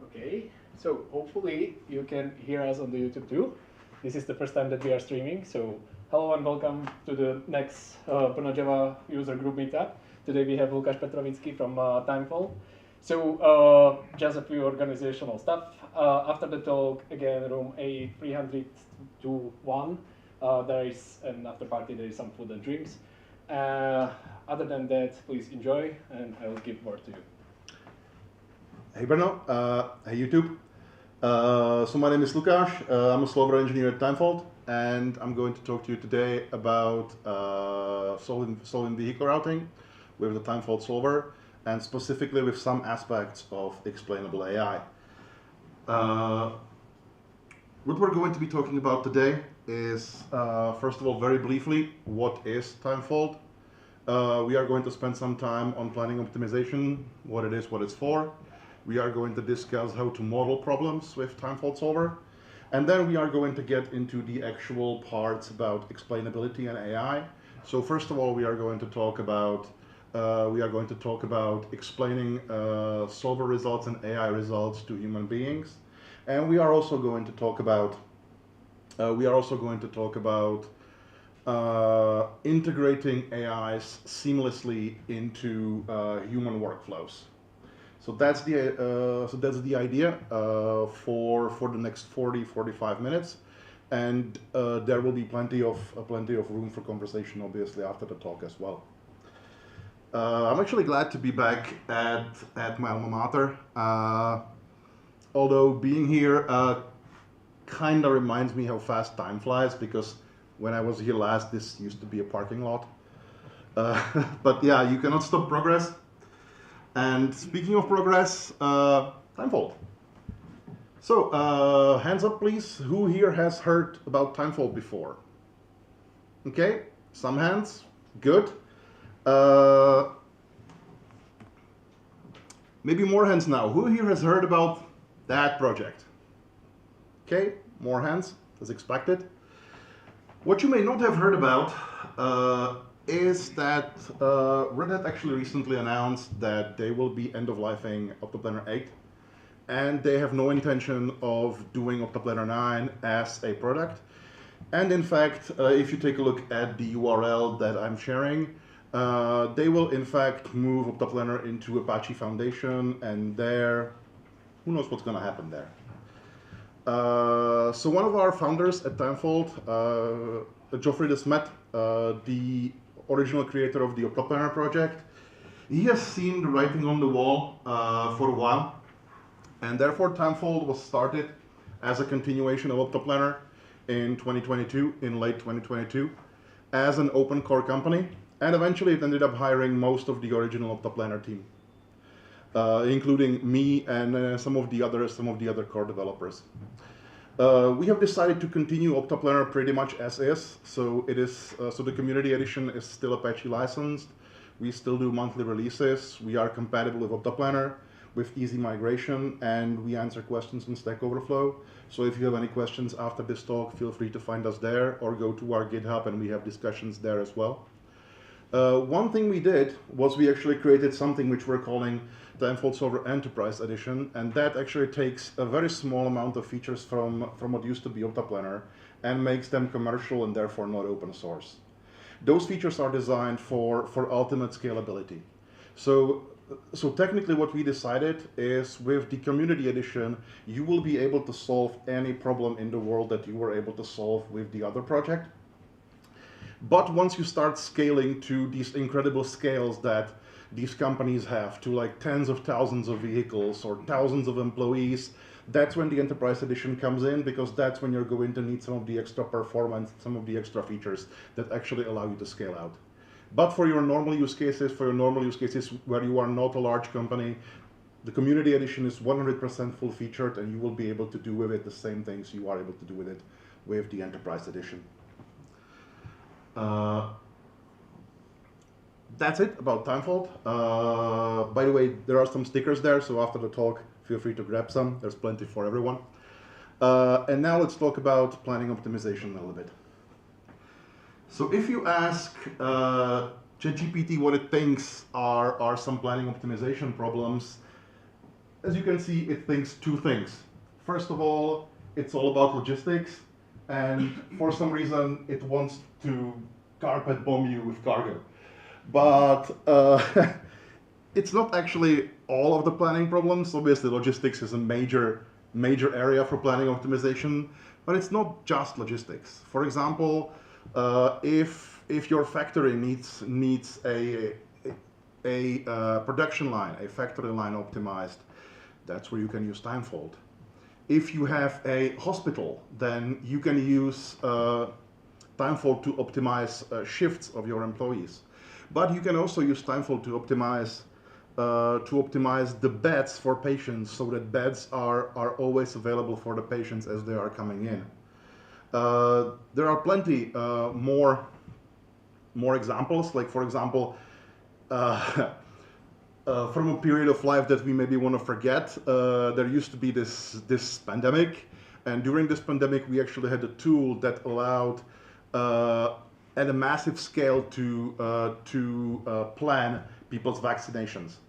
Okay, so hopefully you can hear us on the YouTube too. This is the first time that we are streaming, so hello and welcome to the next BrnoJUG user group meetup. Today we have Lukáš Petrovický from Timefold. So just a few organizational stuff. After the talk, again, room A300-1. There is an after party, there is some food and drinks. Other than that, please enjoy, and I will give word to you. Hey Brno, hey YouTube. So my name is Lukáš, I'm a solver engineer at Timefold, and I'm going to talk to you today about solving vehicle routing with the Timefold Solver, and specifically with some aspects of explainable AI. What we're going to be talking about today is, first of all, very briefly, what is Timefold? We are going to spend some time on planning optimization, what it is, what it's for. We are going to discuss how to model problems with Timefold Solver. And then we are going to get into the actual parts about explainability and AI. So first of all, we are going to talk about explaining solver results and AI results to human beings. And we are also going to talk about integrating AIs seamlessly into human workflows. So that's the idea for the next 40-45 minutes, and there will be plenty of room for conversation, obviously, after the talk as well. I'm actually glad to be back at my alma mater. Although being here kind of reminds me how fast time flies, because when I was here last, this used to be a parking lot. But yeah, you cannot stop progress. And speaking of progress, Timefold. So, hands up please, who here has heard about Timefold before? Okay, some hands, good. Maybe more hands now. Who here has heard about that project? Okay, more hands, as expected. What you may not have heard about is that Red Hat actually recently announced that they will be end-of-lifing Octoplanner 8, and they have no intention of doing Octoplanner 9 as a product. And in fact, if you take a look at the URL that I'm sharing, they will in fact move Octoplanner into Apache Foundation, and there, who knows what's going to happen there. So one of our founders at Timefold, Geoffrey de Smet, the original creator of the Octoplanner project, he has seen the writing on the wall for a while, and therefore Timefold was started as a continuation of Octoplanner in 2022, in late 2022, as an open core company, and eventually it ended up hiring most of the original Octoplanner team, including me and some of the other core developers. We have decided to continue Octoplanner pretty much as is. So it is. So the community edition is still Apache licensed. We still do monthly releases. We are compatible with Octoplanner with easy migration, and we answer questions in Stack Overflow. So if you have any questions after this talk, feel free to find us there or go to our GitHub, and we have discussions there as well. One thing we did was we actually created something which we're calling Timefold Solver Enterprise Edition, and that actually takes a very small amount of features from what used to be Octoplanner and makes them commercial and therefore not open source. Those features are designed for ultimate scalability. So technically what we decided is with the community edition, you will be able to solve any problem in the world that you were able to solve with the other project. But once you start scaling to these incredible scales that these companies have, to like tens of thousands of vehicles or thousands of employees, that's when the Enterprise Edition comes in, because that's when you're going to need some of the extra performance, some of the extra features that actually allow you to scale out. But for your normal use cases, where you are not a large company, the Community Edition is 100% full featured, and you will be able to do with it the same things you are able to do with it with the Enterprise Edition. That's it about Timefold. By the way, there are some stickers there, so after the talk, feel free to grab some. There's plenty for everyone. And now let's talk about planning optimization a little bit. So if you ask ChatGPT what it thinks are some planning optimization problems, as you can see, it thinks two things. First of all, it's all about logistics, and for some reason, it wants to carpet bomb you with cargo. But it's not actually all of the planning problems. Obviously, logistics is a major area for planning optimization, but it's not just logistics. For example, if your factory needs a production line, a factory line optimized, that's where you can use Timefold. If you have a hospital, then you can use Timefold to optimize shifts of your employees. But you can also use Timefold to optimize the beds for patients, so that beds are always available for the patients as they are coming in. There are plenty more examples, like for example, from a period of life that we maybe want to forget, there used to be this pandemic, and during this pandemic we actually had a tool that allowed at a massive scale to plan people's vaccinations.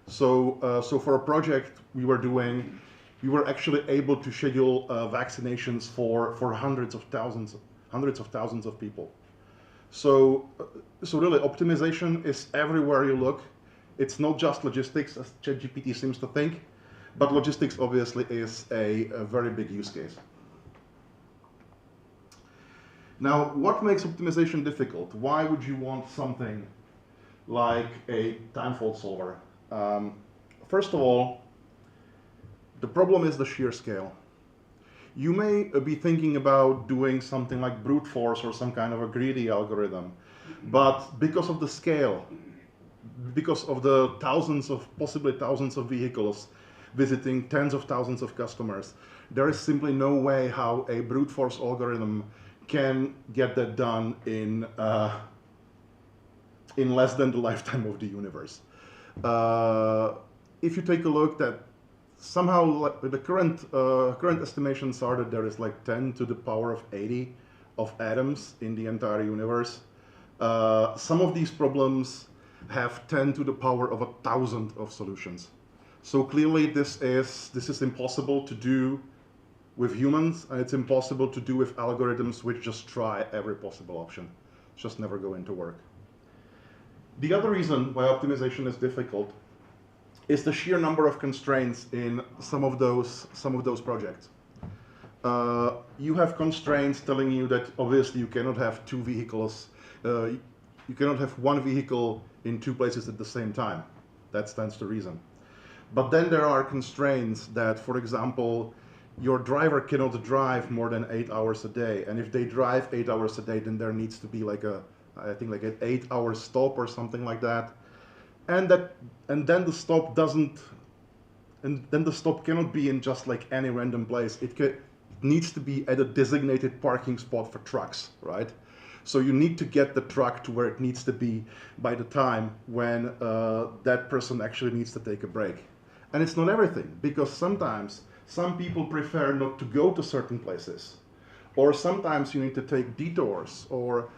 So for a project we were doing, we were actually able to schedule vaccinations for hundreds of thousands of people. So really, optimization is everywhere you look. It's not just logistics, as ChatGPT seems to think, but logistics obviously is a very big use case. Now, what makes optimization difficult? Why would you want something like a Timefold Solver? First of all, the problem is the sheer scale. You may be thinking about doing something like brute force or some kind of a greedy algorithm, but because of the scale, because of the possibly thousands of vehicles visiting tens of thousands of customers, there is simply no way how a brute force algorithm can get that done in less than the lifetime of the universe. If you take a look, that somehow the current estimations are that there is like 10 to the power of 80 of atoms in the entire universe. Some of these problems have 10 to the power of 1,000 of solutions. So clearly this is impossible to do with humans, and it's impossible to do with algorithms which just try every possible option. It's just never going to work. The other reason why optimization is difficult is the sheer number of constraints in some of those projects. You have constraints telling you that obviously you cannot have two vehicles, you cannot have one vehicle in two places at the same time. That stands to reason. But then there are constraints that, for example, your driver cannot drive more than 8 hours a day, and if they drive 8 hours a day, then there needs to be like I think like an 8-hour stop or something like that. And then the stop cannot be in just like any random place. It needs to be at a designated parking spot for trucks, right? So you need to get the truck to where it needs to be by the time when that person actually needs to take a break. And it's not everything, because sometimes some people prefer not to go to certain places, or sometimes you need to take detours, or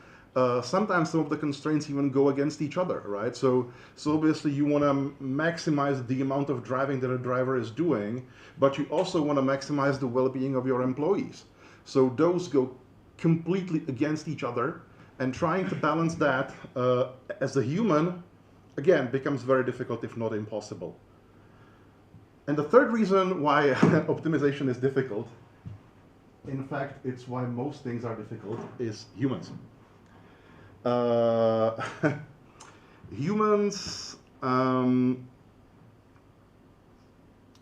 sometimes some of the constraints even go against each other, right? So obviously you want to maximize the amount of driving that a driver is doing, but you also want to maximize the well-being of your employees. So those go completely against each other, and trying to balance that as a human, again, becomes very difficult, if not impossible. And the third reason why optimization is difficult, in fact, it's why most things are difficult, is humans.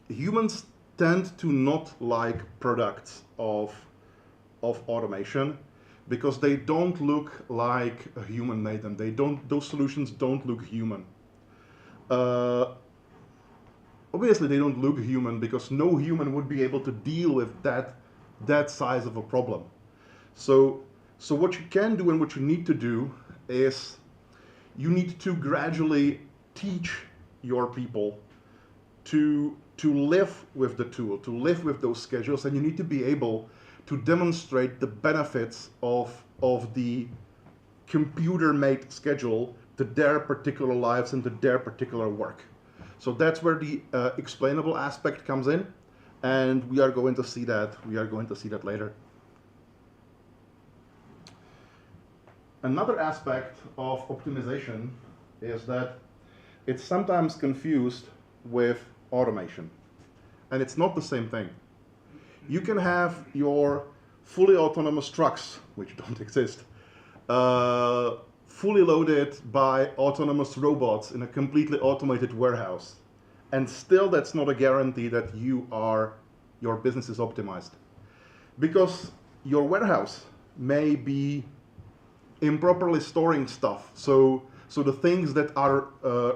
Humans tend to not like products of automation because they don't look like a human made them. Those solutions don't look human. Obviously they don't look human because no human would be able to deal with that size of a problem. So what you can do and what you need to do is you need to gradually teach your people to live with the tool, to live with those schedules, and you need to be able to demonstrate the benefits of the computer-made schedule to their particular lives and to their particular work. So that's where the explainable aspect comes in, and we are going to see that. We are going to see that later. Another aspect of optimization is that it's sometimes confused with automation, and it's not the same thing. You can have your fully autonomous trucks, which don't exist, fully loaded by autonomous robots in a completely automated warehouse, and still that's not a guarantee that your business is optimized, because your warehouse may be improperly storing stuff. So the things that are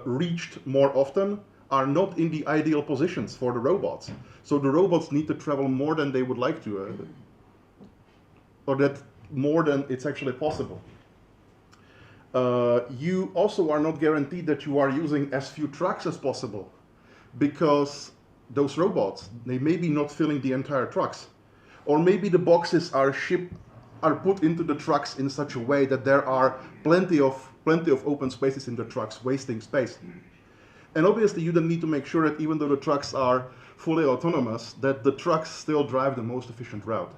reached more often are not in the ideal positions for the robots. So the robots need to travel more than they would like to, or that more than it's actually possible. You also are not guaranteed that you are using as few trucks as possible, because those robots, they may be not filling the entire trucks, or maybe the boxes are put into the trucks in such a way that there are plenty of open spaces in the trucks, wasting space. And obviously you then need to make sure that even though the trucks are fully autonomous, that the trucks still drive the most efficient route.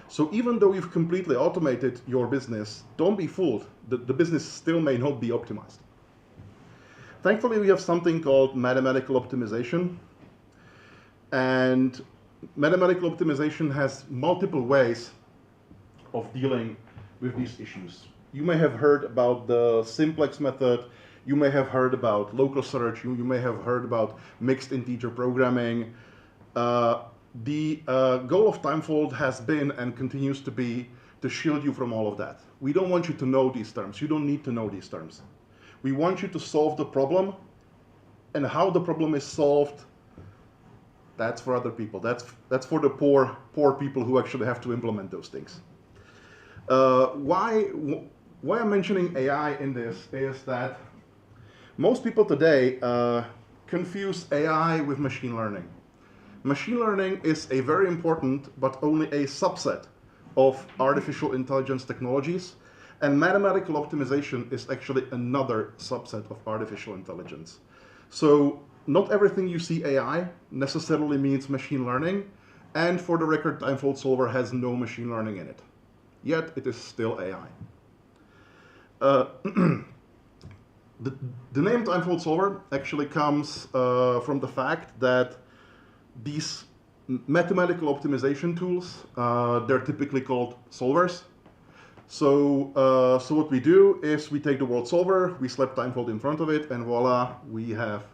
So even though you've completely automated your business, don't be fooled. The business still may not be optimized. Thankfully, we have something called mathematical optimization. And mathematical optimization has multiple ways of dealing with these issues. You may have heard about the simplex method. You may have heard about local search. You may have heard about mixed integer programming. The goal of Timefold has been and continues to be to shield you from all of that. We don't want you to know these terms. You don't need to know these terms. We want you to solve the problem, and how the problem is solved, that's for other people. That's for the poor people who actually have to implement those things. Why I'm mentioning AI in this is that most people today confuse AI with machine learning. Machine learning is a very important, but only a subset of artificial intelligence technologies, and mathematical optimization is actually another subset of artificial intelligence. So not everything you see AI necessarily means machine learning, and for the record, Timefold Solver has no machine learning in it. Yet it is still AI. The name Timefold Solver actually comes from the fact that these mathematical optimization tools, they're typically called solvers. So what we do is we take the word solver, we slap Timefold in front of it, and voila, we have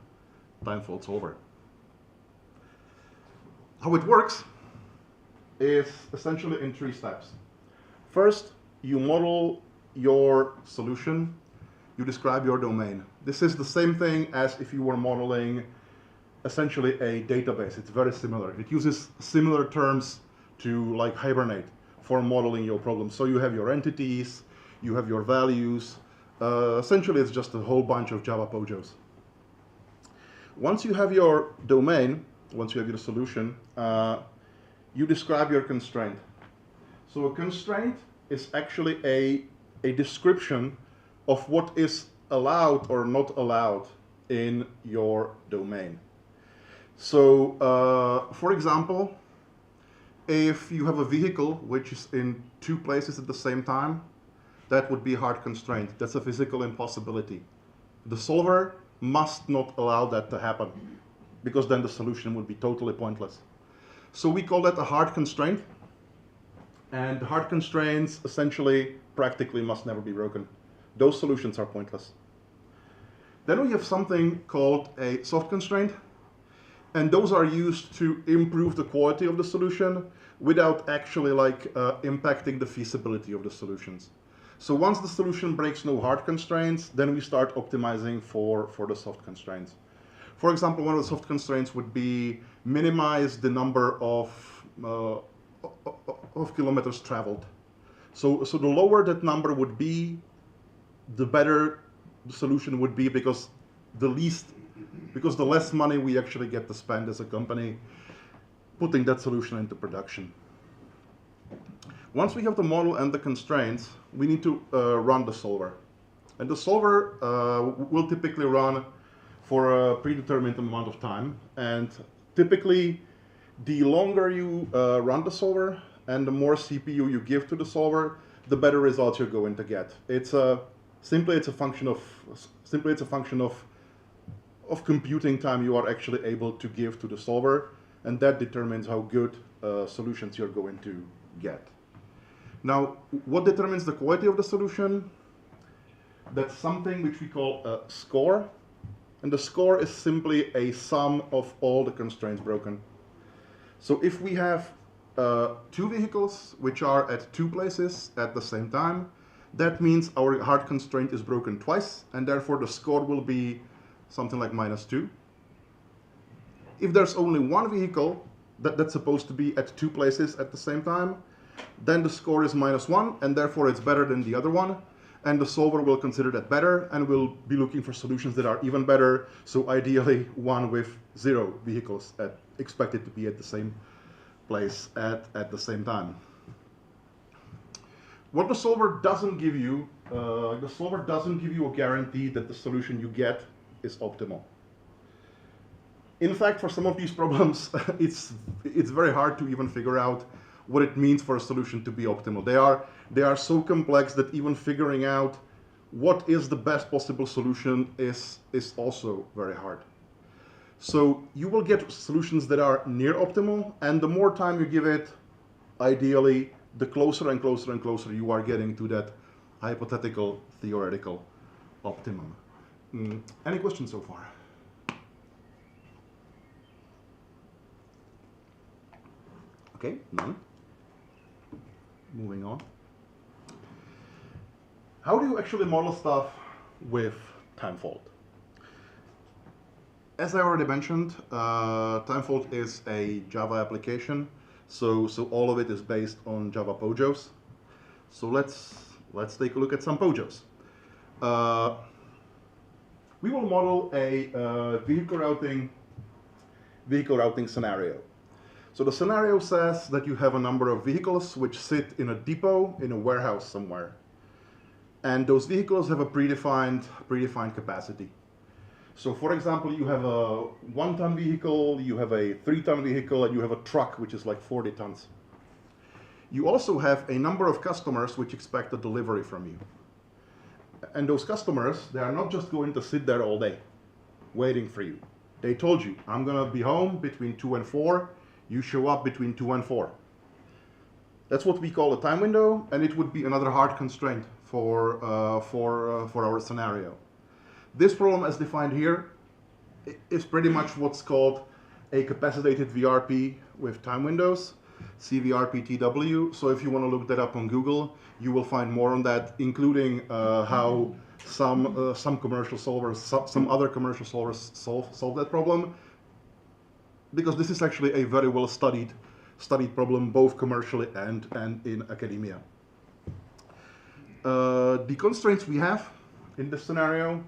Timefold Solver. How it works is essentially in 3 steps. First, you model your solution, you describe your domain. This is the same thing as if you were modeling essentially a database. It's very similar. It uses similar terms to like Hibernate for modeling your problems. So you have your entities, you have your values. Essentially, it's just a whole bunch of Java POJOs. Once you have your domain, once you have your solution, you describe your constraint. So a constraint is actually a description of what is allowed or not allowed in your domain. So, for example, if you have a vehicle which is in 2 places at the same time, that would be a hard constraint. That's a physical impossibility. The solver must not allow that to happen, because then the solution would be totally pointless. So we call that a hard constraint. And hard constraints essentially practically must never be broken. Those solutions are pointless. Then we have something called a soft constraint, and those are used to improve the quality of the solution without actually impacting the feasibility of the solutions. So once the solution breaks no hard constraints, then we start optimizing for the soft constraints. For example, one of the soft constraints would be minimize the number of kilometers traveled. So the lower that number would be, the better the solution would be, because the less money we actually get to spend as a company putting that solution into production. Once we have the model and the constraints, we need to run the solver. And the solver will typically run for a predetermined amount of time. And typically, the longer you run the solver and the more CPU you give to the solver, the better results you're going to get. It's simply a function of computing time you are actually able to give to the solver, and that determines how good solutions you're going to get. Now, what determines the quality of the solution? That's something which we call a score, and the score is simply a sum of all the constraints broken. So if we have two vehicles which are at two places at the same time, that means our hard constraint is broken twice, and therefore the score will be something like -2. If there's only one vehicle that's supposed to be at two places at the same time, then the score is -1, and therefore it's better than the other one, and the solver will consider that better and will be looking for solutions that are even better, so ideally one with 0 vehicles expected to be at the same place at the same time. What the solver doesn't give you, a guarantee that the solution you get is optimal. In fact, for some of these problems, it's very hard to even figure out what it means for a solution to be optimal. They are so complex that even figuring out what is the best possible solution is also very hard. So you will get solutions that are near optimal, and the more time you give it, ideally, the closer and closer and closer you are getting to that hypothetical, theoretical optimum. Any questions so far? Okay, none. Moving on. How do you actually model stuff with Timefold? As I already mentioned, Timefold is a Java application, so all of it is based on Java POJOs. So let's take a look at some POJOs. We will model a vehicle routing scenario. So the scenario says that you have a number of vehicles which sit in a depot in a warehouse somewhere. And those vehicles have a predefined capacity. So for example, you have a 1-ton vehicle, you have a 3-ton vehicle, and you have a truck which is like 40 tons. You also have a number of customers which expect a delivery from you. And those customers, they are not just going to sit there all day waiting for you. They told you, I'm going to be home between 2 and 4. You show up between 2 and 4. That's what we call a time window, and it would be another hard constraint for our scenario. This problem, as defined here, is pretty much what's called a capacitated VRP with time windows, CVRPTW. So if you want to look that up on Google, you will find more on that, including how some commercial solvers, some other commercial solvers solve that problem. Because this is actually a very well studied problem, both commercially and in academia. The constraints we have in this scenario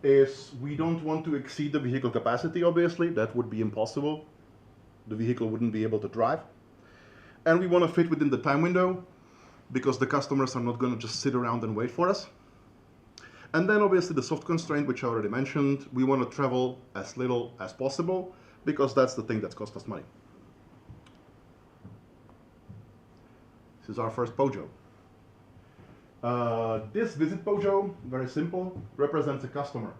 is we don't want to exceed the vehicle capacity, obviously. That would be impossible. The vehicle wouldn't be able to drive. And we want to fit within the time window because the customers are not going to just sit around and wait for us. And then obviously the soft constraint, which I already mentioned, we want to travel as little as possible, because that's the thing that's cost us money. This is our first POJO. This visit POJO, very simple, represents a customer.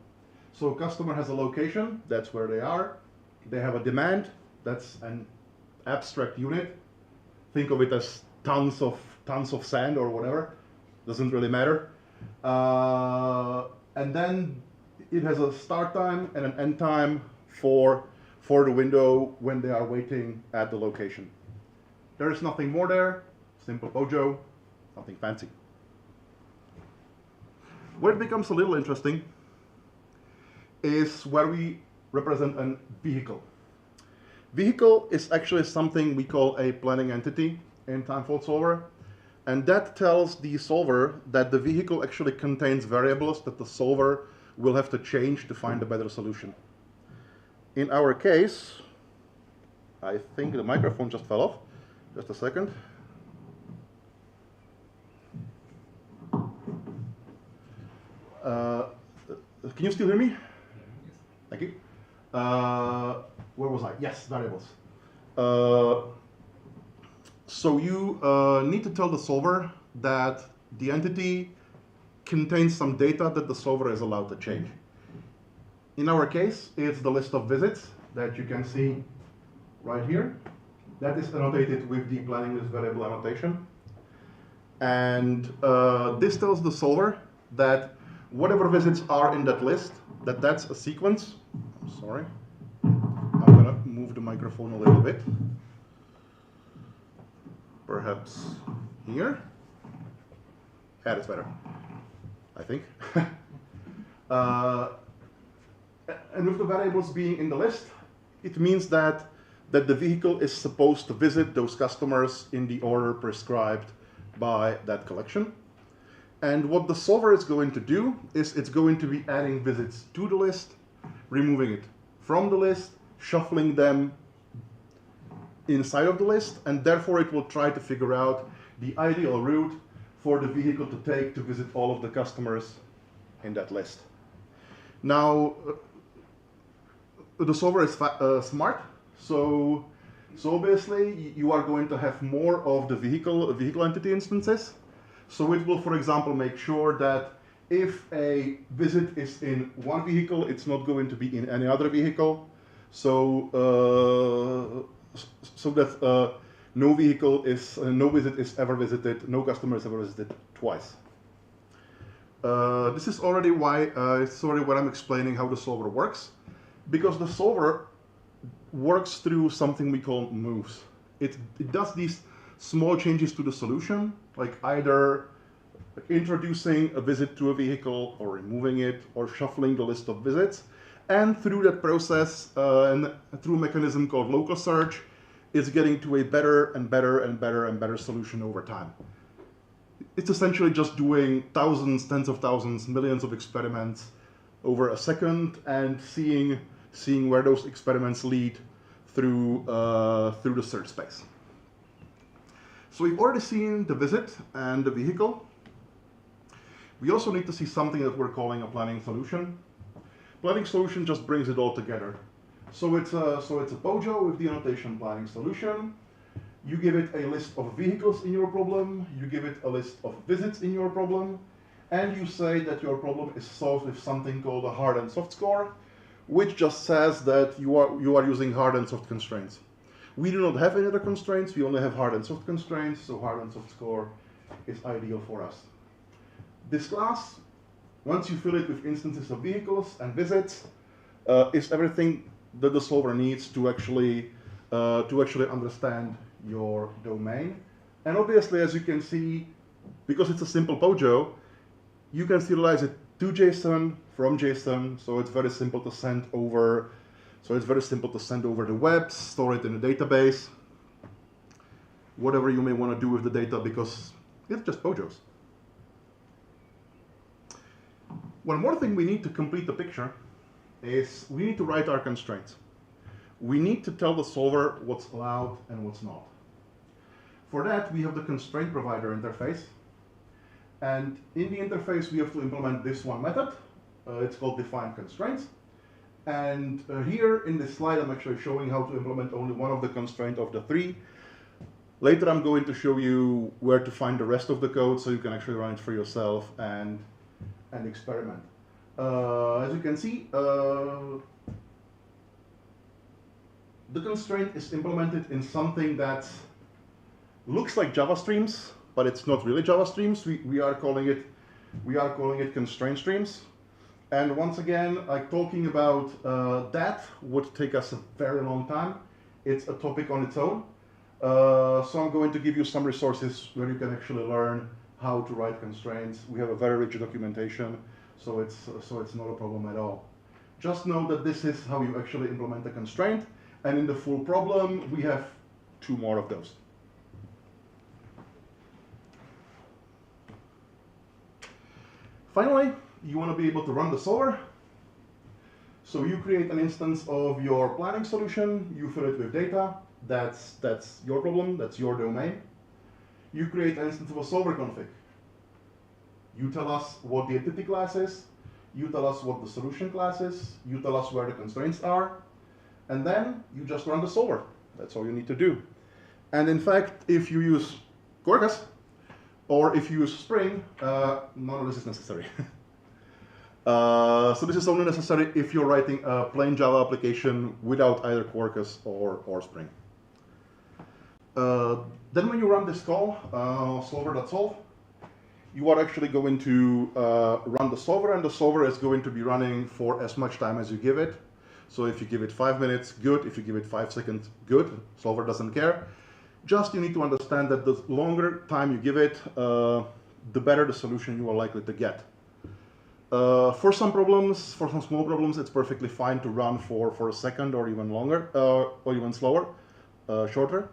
So a customer has a location, that's where they are. They have a demand, that's an abstract unit. Think of it as tons of sand or whatever, doesn't really matter. And then it has a start time and an end time for the window when they are waiting at the location. There is nothing more there, simple POJO, nothing fancy. Where it becomes a little interesting is where we represent a vehicle. Vehicle is actually something we call a planning entity in Timefold Solver, and that tells the solver that the vehicle actually contains variables that the solver will have to change to find a better solution. In our case, I think the microphone just fell off. Just a second. Can you still hear me? Thank you. Where was I? Yes, variables. So you need to tell the solver that the entity contains some data that the solver is allowed to change. In our case, it's the list of visits that you can see right here. That is annotated with the planning list variable annotation. And this tells the solver that whatever visits are in that list, that's a sequence. Sorry, I'm gonna move the microphone a little bit. Perhaps here. Yeah, that's better, I think. And with the variables being in the list, it means that the vehicle is supposed to visit those customers in the order prescribed by that collection. And what the solver is going to do is it's going to be adding visits to the list, removing it from the list, shuffling them inside of the list, and therefore it will try to figure out the ideal route for the vehicle to take to visit all of the customers in that list. Now, the solver is smart, so obviously you are going to have more of the vehicle entity instances. So it will, for example, make sure that if a visit is in one vehicle, it's not going to be in any other vehicle. So that no visit is ever visited, no customer is ever visited twice. This is already why what I'm explaining how the solver works, because the solver works through something we call moves. It does these small changes to the solution, like either introducing a visit to a vehicle or removing it or shuffling the list of visits. And through that process, and through a mechanism called local search, it's getting to a better and better and better and better solution over time. It's essentially just doing thousands, tens of thousands, millions of experiments over a second and seeing where those experiments lead through the search space. So we've already seen the visit and the vehicle. We also need to see something that we're calling a planning solution. Planning solution just brings it all together. So it's a POJO with the annotation planning solution. You give it a list of vehicles in your problem, you give it a list of visits in your problem, and you say that your problem is solved with something called a hard and soft score, which just says that you are using hard and soft constraints. We do not have any other constraints, we only have hard and soft constraints, so hard and soft score is ideal for us. This class, once you fill it with instances of vehicles and visits, is everything that the solver needs to actually understand your domain. And obviously, as you can see, because it's a simple POJO, you can serialize it to JSON from JSON, so it's very simple to send over. So it's very simple to send over the web, store it in a database, whatever you may want to do with the data, because it's just POJOs. One more thing we need to complete the picture is we need to write our constraints. We need to tell the solver what's allowed and what's not. For that, we have the constraint provider interface. And in the interface, we have to implement this one method. It's called define constraints. And here in this slide, I'm actually showing how to implement only one of the constraints of the three. Later, I'm going to show you where to find the rest of the code so you can actually run it for yourself and experiment. As you can see, the constraint is implemented in something that looks like Java streams, but it's not really Java streams. We are calling it constraint streams. And once again, like talking about that would take us a very long time. It's a topic on its own. So I'm going to give you some resources where you can actually learn how to write constraints. We have a very rich documentation, so it's not a problem at all. Just know that this is how you actually implement a constraint, and in the full problem, we have 2 more of those. Finally, you want to be able to run the solver. So you create an instance of your planning solution, you fill it with data, that's your problem, that's your domain. You create an instance of a solver config. You tell us what the entity class is, you tell us what the solution class is, you tell us where the constraints are, and then you just run the solver. That's all you need to do. And in fact, if you use Quarkus, or if you use Spring, none of this is necessary. So this is only necessary if you're writing a plain Java application without either Quarkus or Spring. Then when you run this call, solver.solve, you are actually going to run the solver, and the solver is going to be running for as much time as you give it. So if you give it 5 minutes, good. If you give it 5 seconds, good. Solver doesn't care. Just you need to understand that the longer time you give it, the better the solution you are likely to get. For some problems, for some small problems, it's perfectly fine to run for a second or even longer, or even slower, shorter.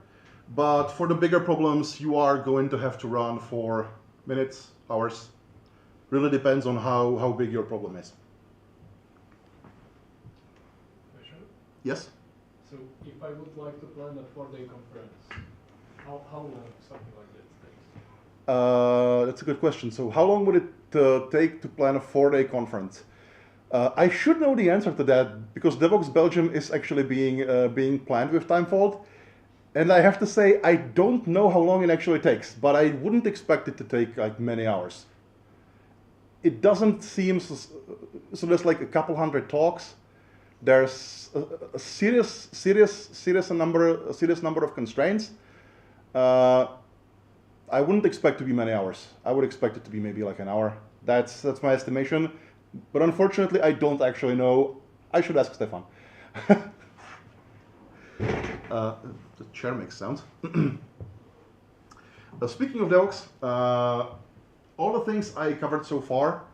But for the bigger problems, you are going to have to run for minutes, hours. Really depends on how big your problem is. Question? Yes? So if I would like to plan a 4-day conference, how long something like that takes? That's a good question. So how long would it take to plan a 4-day conference? I should know the answer to that because DevOps Belgium is actually being planned with Timefold. And I have to say, I don't know how long it actually takes, but I wouldn't expect it to take like many hours. It doesn't seem, so there's like a couple hundred talks. There's a serious number of constraints. I wouldn't expect to be many hours. I would expect it to be maybe like an hour. That's my estimation. But unfortunately, I don't actually know. I should ask Stefan. The chair makes sounds. Speaking of docs, all the things I covered so far,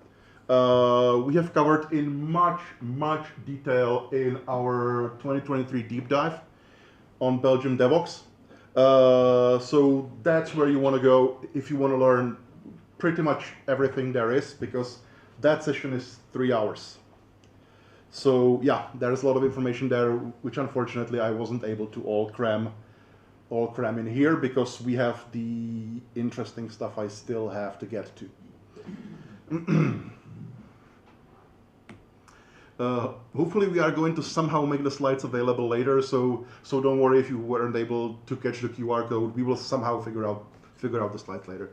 we have covered in much detail in our 2023 deep dive on Belgium DevOps. So that's where you want to go if you want to learn pretty much everything there is, because that session is 3 hours. So yeah, there's a lot of information there, which unfortunately I wasn't able to all cram in here because we have the interesting stuff I still have to get to. Hopefully we are going to somehow make the slides available later, so don't worry if you weren't able to catch the QR code. We will somehow figure out the slides later,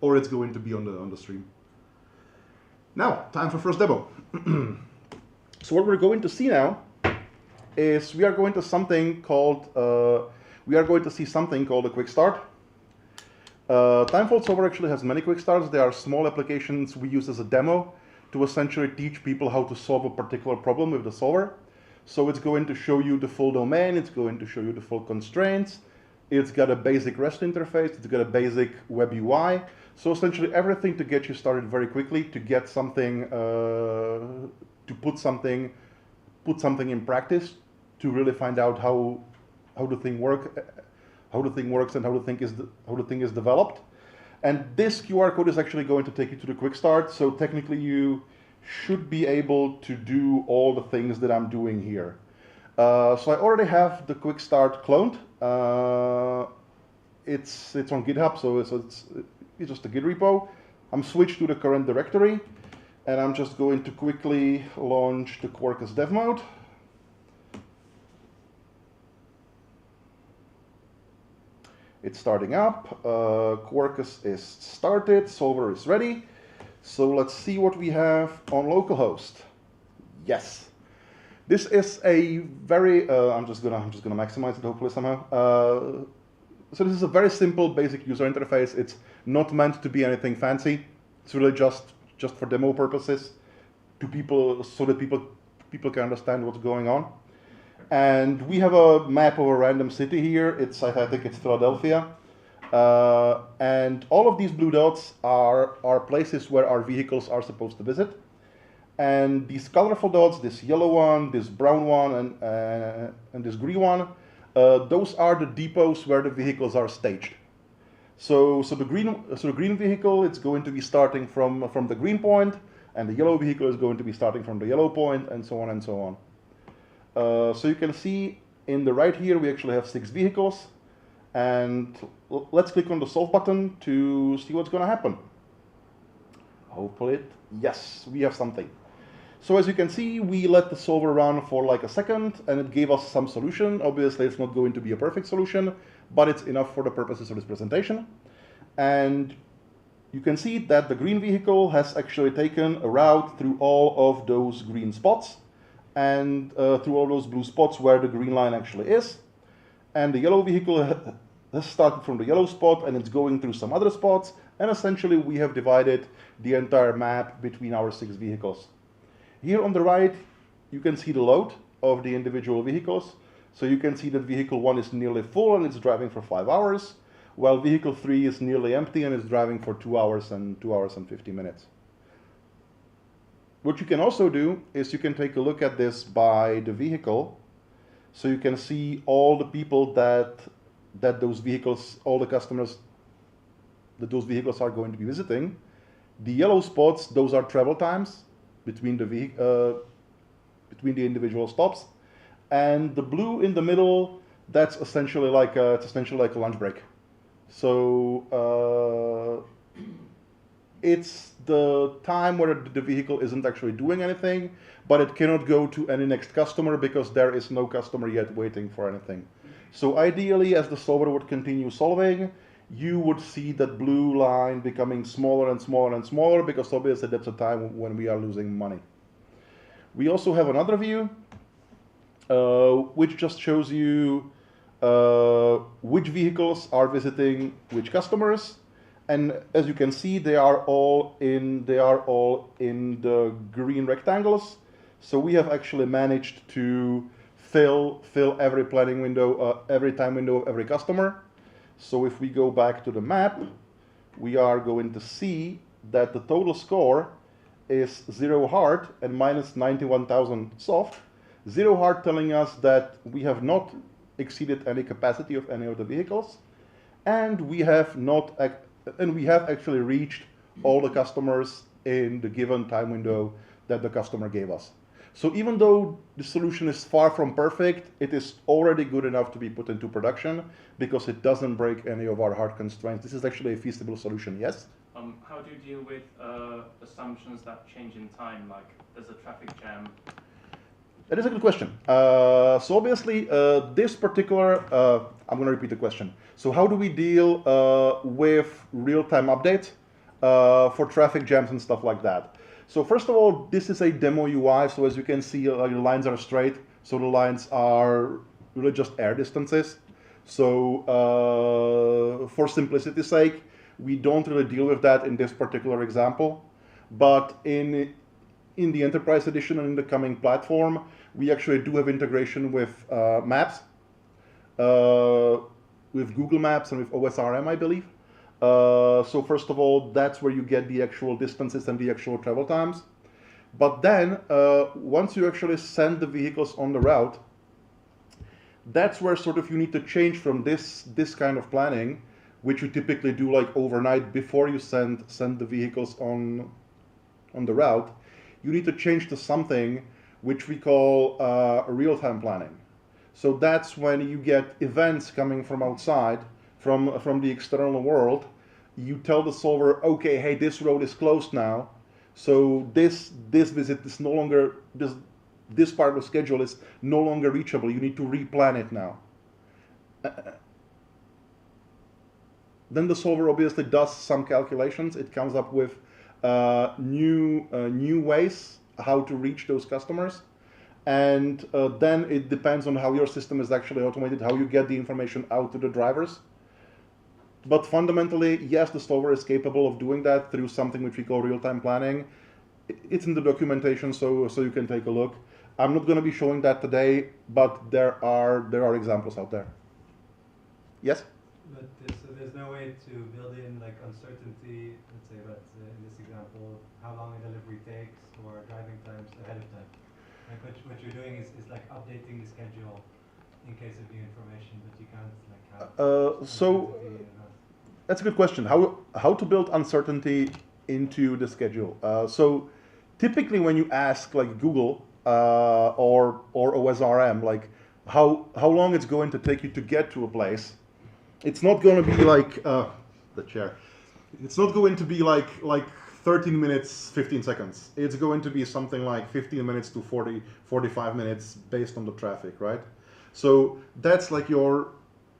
or it's going to be on the stream. Now, time for first demo. So what we're going to see now is we are going to see something called a quick start. Timefold Solver actually has many quick starts. They are small applications we use as a demo to essentially teach people how to solve a particular problem with the solver. So it's going to show you the full domain, it's going to show you the full constraints, it's got a basic REST interface, it's got a basic web UI. So essentially everything to get you started very quickly, to get something, to put something in practice, to really find out how the thing works and how the thing is developed. And this QR code is actually going to take you to the quick start. So technically you should be able to do all the things that I'm doing here. So I already have the quick start cloned. It's on GitHub, so it's just a Git repo. I'm switched to the current directory, and I'm just going to quickly launch the Quarkus dev mode. It's starting up, Quarkus is started, Solver is ready. So let's see what we have on localhost. Yes, this is a very, I'm just gonna maximize it hopefully somehow. So this is a very simple basic user interface. It's not meant to be anything fancy. It's really just for demo purposes, to people, so that people can understand what's going on. And we have a map of a random city here. I think it's Philadelphia. And all of these blue dots are places where our vehicles are supposed to visit. And these colorful dots, this yellow one, this brown one, and this green one, those are the depots where the vehicles are staged. So the green vehicle, it's going to be starting from the green point, and the yellow vehicle is going to be starting from the yellow point, and so on and so on. So you can see in the right here, we actually have 6 vehicles. And let's click on the solve button to see what's going to happen. Hopefully, yes, we have something. So as you can see, we let the solver run for like a second, and it gave us some solution. Obviously, it's not going to be a perfect solution, but it's enough for the purposes of this presentation. And you can see that the green vehicle has actually taken a route through all of those green spots, and through all those blue spots where the green line actually is. And the yellow vehicle has started from the yellow spot, and it's going through some other spots. And essentially, we have divided the entire map between our 6 vehicles. Here on the right, you can see the load of the individual vehicles. So you can see that vehicle 1 is nearly full and it's driving for 5 hours, while vehicle 3 is nearly empty and is driving for 2 hours and 2 hours and 50 minutes. What you can also do is you can take a look at this by the vehicle. So you can see all the people that those vehicles, all the customers that those vehicles are going to be visiting. The yellow spots, those are travel times between the individual stops, and the blue in the middle, that's essentially like a lunch break. So it's the time where the vehicle isn't actually doing anything, but it cannot go to any next customer because there is no customer yet waiting for anything. So ideally, as the solver would continue solving, you would see that blue line becoming smaller and smaller and smaller, because obviously that's a time when we are losing money. We also have another view, which just shows you which vehicles are visiting which customers. And as you can see, they are all in the green rectangles. So we have actually managed to fill every planning window, every time window of every customer. So if we go back to the map, we are going to see that the total score is 0 hard and minus 91,000 soft. 0 hard telling us that we have not exceeded any capacity of any of the vehicles, and we have actually reached all the customers in the given time window that the customer gave us. So even though the solution is far from perfect, it is already good enough to be put into production because it doesn't break any of our hard constraints. This is actually a feasible solution, yes? How do you deal with assumptions that change in time, like there's a traffic jam? That is a good question. So obviously, this particular, I'm going to repeat the question. So how do we deal with real-time updates for traffic jams and stuff like that? So first of all, this is a demo UI. So as you can see, the lines are straight. So the lines are really just air distances. So for simplicity's sake, we don't really deal with that in this particular example. But in the Enterprise Edition and in the coming platform, we actually do have integration with maps, with Google Maps and with OSRM, I believe. So first of all, that's where you get the actual distances and the actual travel times. But then, once you actually send the vehicles on the route, that's where sort of you need to change from this kind of planning, which you typically do like overnight before you send the vehicles on the route. You need to change to something which we call real-time planning. So that's when you get events coming from outside, from the external world. You tell the solver, okay, hey, this road is closed now, so this visit is no longer, this part of the schedule is no longer reachable. You need to replan it now. Then the solver obviously does some calculations. It comes up with new ways how to reach those customers. And then it depends on how your system is actually automated, how you get the information out to the drivers. But fundamentally, yes, the solver is capable of doing that through something which we call real-time planning. It's in the documentation, so you can take a look. I'm not going to be showing that today, but there are examples out there. Yes? But there's no way to build in like uncertainty, let's say, but in this example, how long a delivery takes or driving times ahead of time. Like what you're doing is like updating the schedule in case of new information, but you can't like have so that's a good question. How to build uncertainty into the schedule? So typically when you ask like Google or OSRM, like how long it's going to take you to get to a place, it's not going to be like the chair. It's not going to be like 13 minutes, 15 seconds. It's going to be something like 15 minutes to 40, 45 minutes based on the traffic, right? So that's like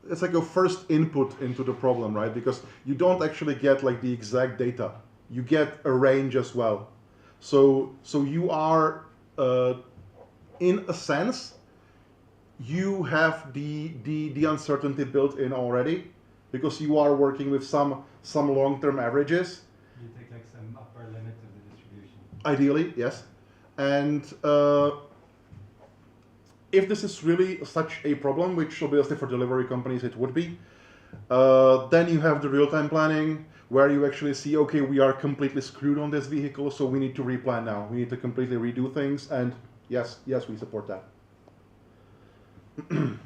it's like your first input into the problem, right? Because you don't actually get like the exact data. You get a range as well. So you are, in a sense, you have the uncertainty built in already, because you are working with some long-term averages. You take like some upper limit of the distribution. Ideally, yes. And if this is really such a problem, which obviously for delivery companies it would be, then you have the real-time planning, where you actually see, okay, we are completely screwed on this vehicle, so we need to replan now. We need to completely redo things, and yes, we support that. Well,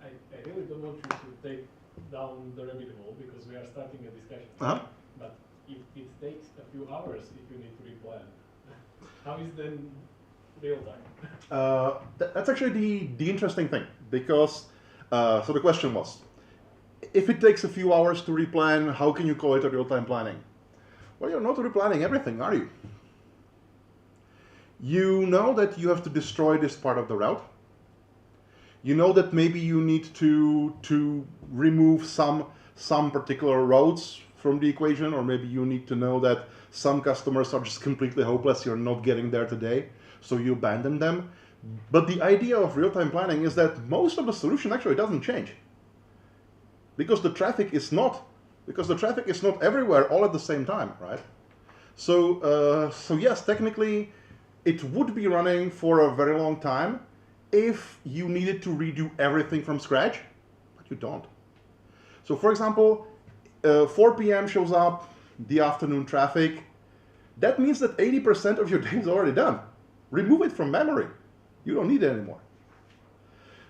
I really don't want you to take down the rabbit hole, because we are starting a discussion. Uh-huh. But if it takes a few hours if you need to replan, how is then real time? That's actually the interesting thing, because so the question was, if it takes a few hours to replan, how can you call it a real-time planning? Well, you're not replanning everything, are you? You know that you have to destroy this part of the route. You know that maybe you need to remove some particular roads from the equation, or maybe you need to know that some customers are just completely hopeless, you're not getting there today, so you abandon them. But the idea of real-time planning is that most of the solution actually doesn't change, because the traffic is not everywhere all at the same time, right? So yes, technically it would be running for a very long time if you needed to redo everything from scratch, but you don't. So for example, 4 p.m. shows up, the afternoon traffic. That means that 80% of your day is already done. Remove it from memory. You don't need it anymore.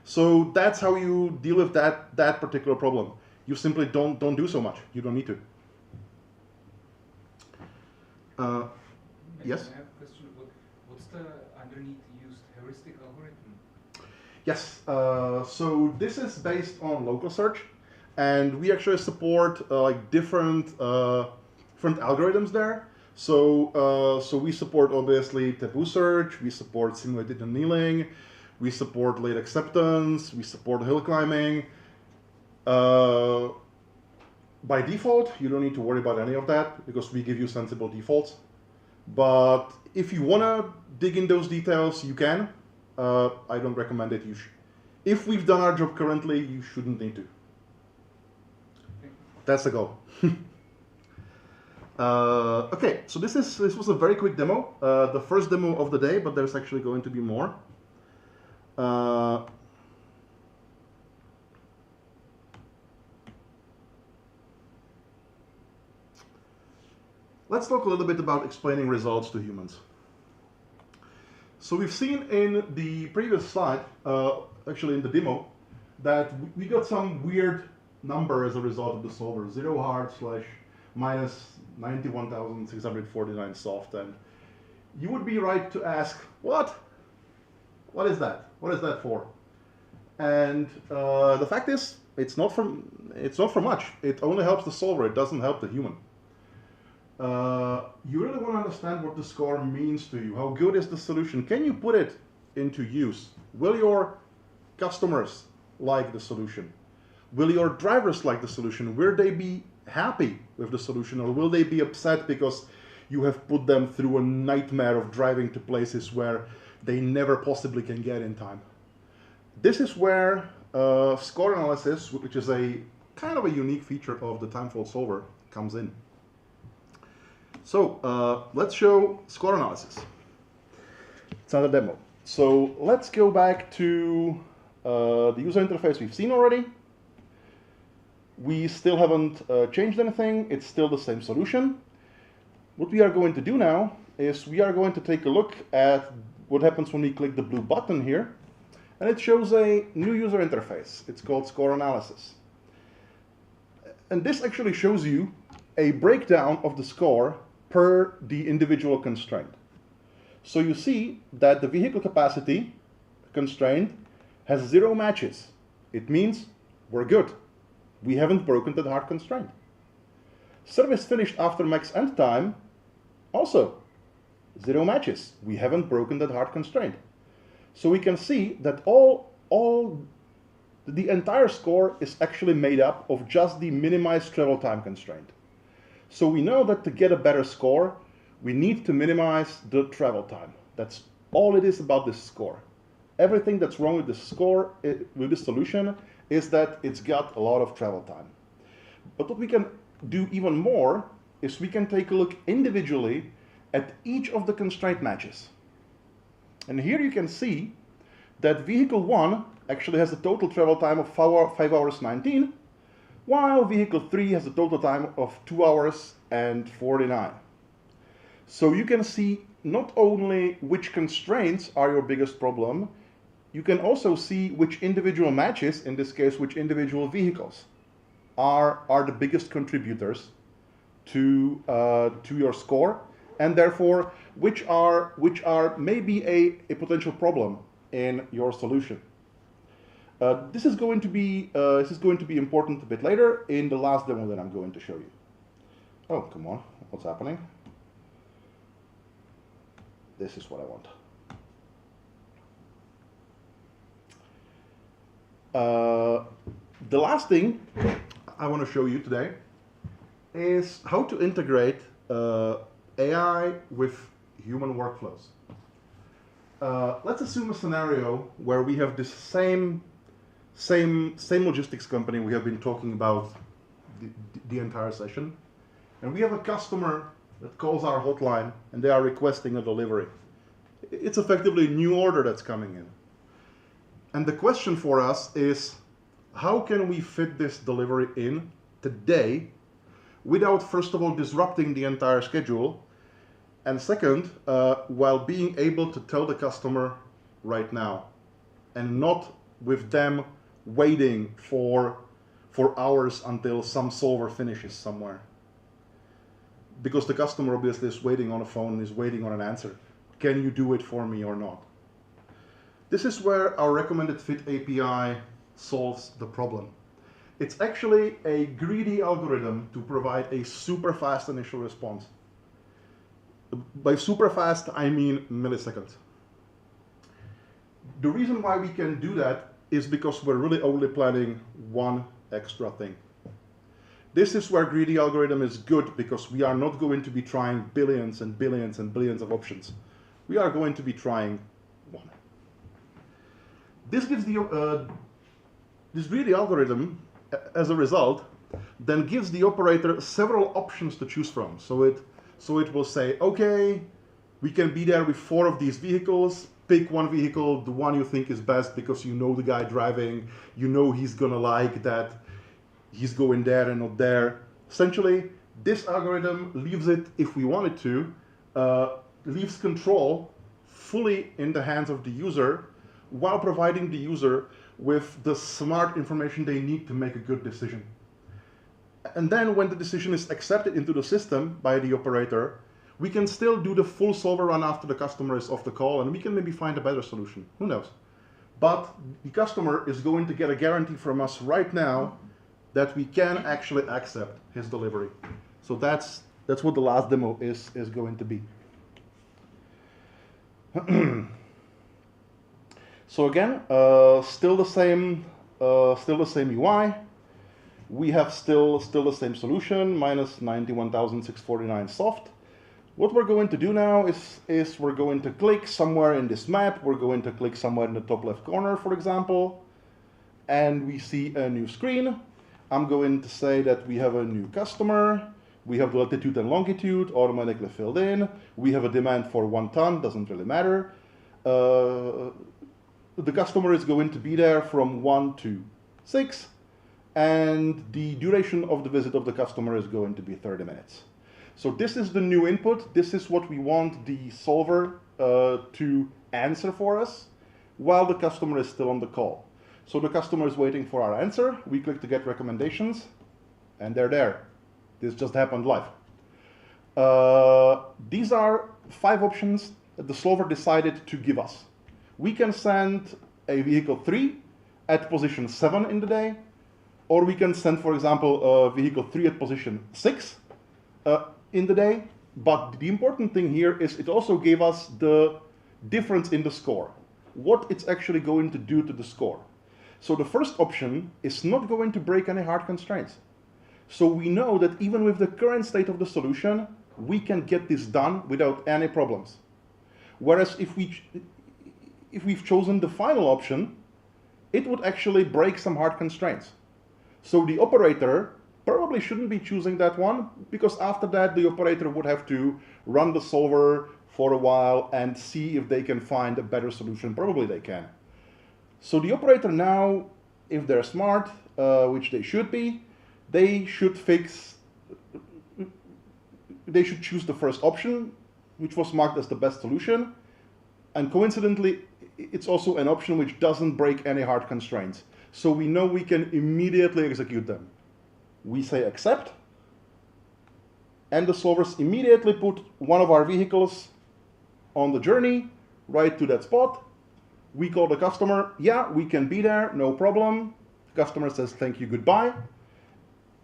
So that's how you deal with that particular problem. You simply don't do so much. You don't need to. Yes? I have a question. What's the underneath used heuristic algorithm? Yes. So this is based on local search, and we actually support like different algorithms there. So we support obviously taboo search. We support simulated annealing. We support late acceptance. We support hill climbing. By default, you don't need to worry about any of that, because we give you sensible defaults. But if you want to dig in those details, you can. I don't recommend it. If we've done our job currently, you shouldn't need to. That's the goal. Okay, so this was a very quick demo. The first demo of the day, but there's actually going to be more. Let's talk a little bit about explaining results to humans. So we've seen in the previous slide, actually in the demo, that we got some weird number as a result of the solver, 0 hard / minus 91,649 soft. And you would be right to ask, what? What is that? What is that for? And the fact is, it's not for much. It only helps the solver. It doesn't help the human. You really want to understand what the score means to you. How good is the solution? Can you put it into use? Will your customers like the solution? Will your drivers like the solution? Will they be happy with the solution, or will they be upset because you have put them through a nightmare of driving to places where they never possibly can get in time? This is where score analysis, which is a kind of a unique feature of the Timefold Solver, comes in. So let's show score analysis. It's not a demo. So let's go back to the user interface we've seen already. We still haven't changed anything. It's still the same solution. What we are going to do now is we are going to take a look at what happens when we click the blue button here. And it shows a new user interface. It's called score analysis. And this actually shows you a breakdown of the score per the individual constraint. So you see that the vehicle capacity constraint has 0 matches. It means we're good. We haven't broken that hard constraint. Service finished after max end time, also 0 matches. We haven't broken that hard constraint. So we can see that the entire score is actually made up of just the minimized travel time constraint. So we know that to get a better score, we need to minimize the travel time. That's all it is about this score. Everything that's wrong with this score, with this solution, is that it's got a lot of travel time. But what we can do even more is we can take a look individually at each of the constraint matches. And here you can see that vehicle 1 actually has a total travel time of 5 hours 19, while vehicle 3 has a total time of 2 hours and 49. So you can see not only which constraints are your biggest problem, you can also see which individual matches, in this case which individual vehicles, are the biggest contributors to your score, and therefore which are maybe a potential problem in your solution. This is going to be important a bit later in the last demo that I'm going to show you. Oh, come on, what's happening? This is what I want. The last thing I want to show you today is how to integrate AI with human workflows. Let's assume a scenario where we have this same logistics company we have been talking about the entire session, and we have a customer that calls our hotline and they are requesting a delivery. It's effectively a new order that's coming in. And the question for us is, how can we fit this delivery in today without, first of all, disrupting the entire schedule, and second, while being able to tell the customer right now, and not with them waiting for hours until some solver finishes somewhere. Because the customer obviously is waiting on a phone, is waiting on an answer. Can you do it for me or not? This is where our recommended fit API solves the problem. It's actually a greedy algorithm to provide a super fast initial response. By super fast, I mean milliseconds. The reason why we can do that is because we're really only planning one extra thing. This is where greedy algorithm is good, because we are not going to be trying billions and billions and billions of options. We are going to be trying one. This gives this greedy algorithm, as a result, then gives the operator several options to choose from. So it will say, okay, we can be there with 4 of these vehicles. Pick one vehicle, the one you think is best, because you know the guy driving, you know he's gonna like that he's going there and not there. Essentially, this algorithm leaves it, if we wanted to, leaves control fully in the hands of the user, while providing the user with the smart information they need to make a good decision. And then when the decision is accepted into the system by the operator, we can still do the full solver run after the customer is off the call, and we can maybe find a better solution. Who knows? But the customer is going to get a guarantee from us right now that we can actually accept his delivery. So that's what the last demo is going to be. So again, still the same UI. We have still the same solution, minus 91,649 soft. What we're going to do now is we're going to click somewhere in this map. We're going to click somewhere in the top left corner, for example, and we see a new screen. I'm going to say that we have a new customer. We have the latitude and longitude automatically filled in. We have a demand for 1 ton, doesn't really matter. The customer is going to be there from 1 to 6, and the duration of the visit of the customer is going to be 30 minutes. So this is the new input. This is what we want the solver to answer for us while the customer is still on the call. So the customer is waiting for our answer. We click to get recommendations, and they're there. This just happened live. These are 5 options that the solver decided to give us. We can send a vehicle 3 at position 7 in the day. or we can send, for example, vehicle 3 at position 6 in the day. But the important thing here is it also gave us the difference in the score, what it's actually going to do to the score. So the first option is not going to break any hard constraints. So we know that even with the current state of the solution, we can get this done without any problems. Whereas if we've chosen the final option, it would actually break some hard constraints. So the operator probably shouldn't be choosing that one, because after that the operator would have to run the solver for a while and see if they can find a better solution. Probably they can. So the operator now, if they're smart, which they should be, they should choose the first option, which was marked as the best solution. And coincidentally, it's also an option which doesn't break any hard constraints. So we know we can immediately execute them. We say accept, and the solvers immediately put one of our vehicles on the journey, right to that spot. We call the customer, yeah, we can be there, no problem. The customer says thank you, goodbye.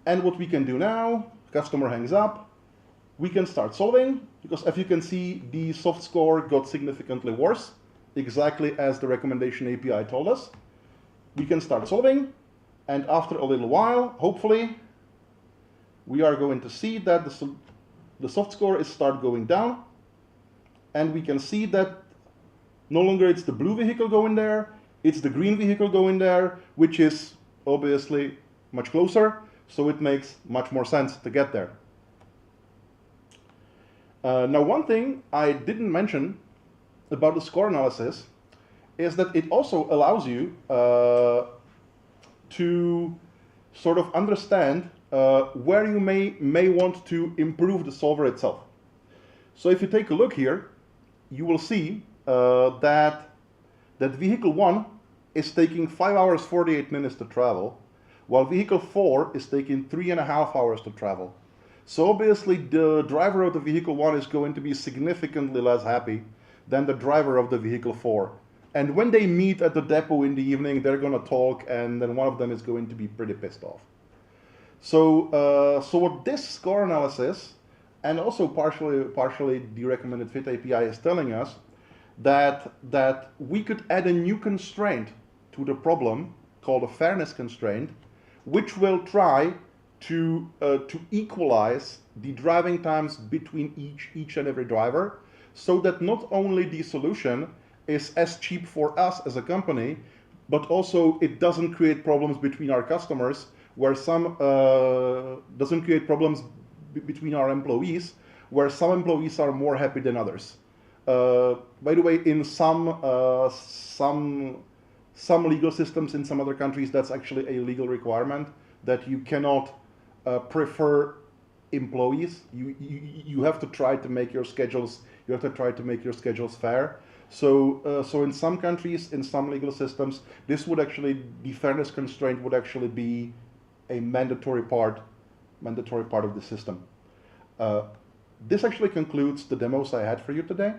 And what we can do now, customer hangs up, we can start solving, because as you can see, the soft score got significantly worse, exactly as the recommendation API told us. We can start solving, and after a little while, hopefully, we are going to see that the soft score is start going down, and we can see that no longer it's the blue vehicle going there, it's the green vehicle going there, which is obviously much closer, so it makes much more sense to get there. Now, one thing I didn't mention about the score analysis is that it also allows you to sort of understand where you may want to improve the solver itself. So if you take a look here, you will see that vehicle 1 is taking 5 hours 48 minutes to travel, while vehicle 4 is taking 3.5 hours to travel. So obviously the driver of the vehicle 1 is going to be significantly less happy than the driver of the vehicle 4. And when they meet at the depot in the evening, they're going to talk, and then one of them is going to be pretty pissed off. So what this score analysis, and also partially the recommended fit API, is telling us that we could add a new constraint to the problem called a fairness constraint, which will try to equalize the driving times between each and every driver, so that not only the solution is as cheap for us as a company, but also it doesn't create problems between our customers, where some doesn't create problems between our employees, where some employees are more happy than others. By the way, in some legal systems in some other countries, that's actually a legal requirement that you cannot prefer employees. You have to try to make your schedules. You have to try to make your schedules fair. So in some countries, in some legal systems, this would actually, the fairness constraint would actually be a mandatory part of the system. This actually concludes the demos I had for you today.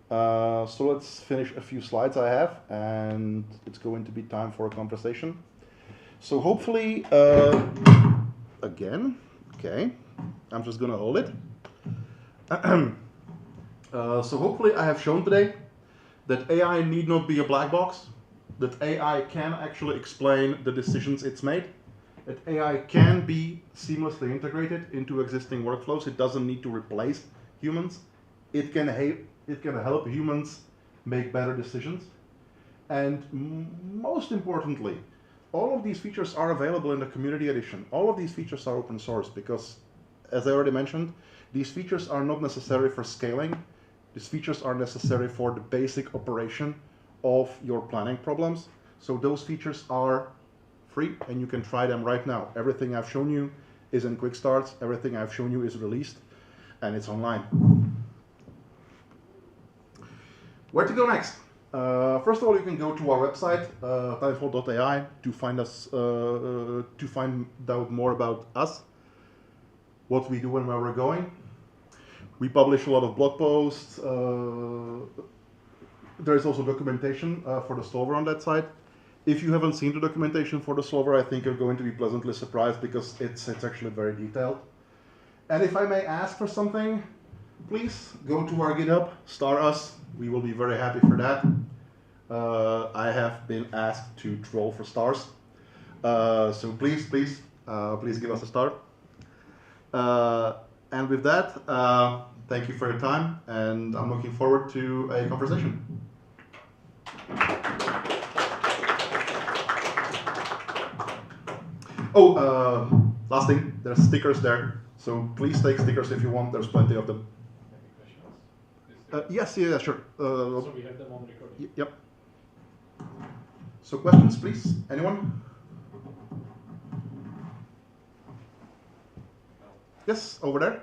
So let's finish a few slides I have, and it's going to be time for a conversation. So hopefully, again, okay, I'm just gonna hold it. So hopefully I have shown today that AI need not be a black box, that AI can actually explain the decisions it's made, that AI can be seamlessly integrated into existing workflows. It doesn't need to replace humans. It can help humans make better decisions. And most importantly, all of these features are available in the community edition. All of these features are open source because, as I already mentioned, these features are not necessary for scaling. These features are necessary for the basic operation of your planning problems. So those features are free, and you can try them right now. Everything I've shown you is in Quickstart. Everything I've shown you is released, and it's online. Where to go next? First of all, you can go to our website, timefold.ai, to find us, to find out more about us, what we do and where we're going. We publish a lot of blog posts. There is also documentation for the solver on that site. If you haven't seen the documentation for the solver, I think you're going to be pleasantly surprised because it's actually very detailed. And if I may ask for something, please go to our GitHub, star us. We will be very happy for that. I have been asked to troll for stars. So please give us a star. And with that, thank you for your time, and I'm looking forward to a conversation. Oh, last thing, there's stickers there. So please take stickers if you want, there's plenty of them. Any questions? Yes, yeah, sure. So we have them on recording. Yep. So questions, please? Anyone? Yes, over there.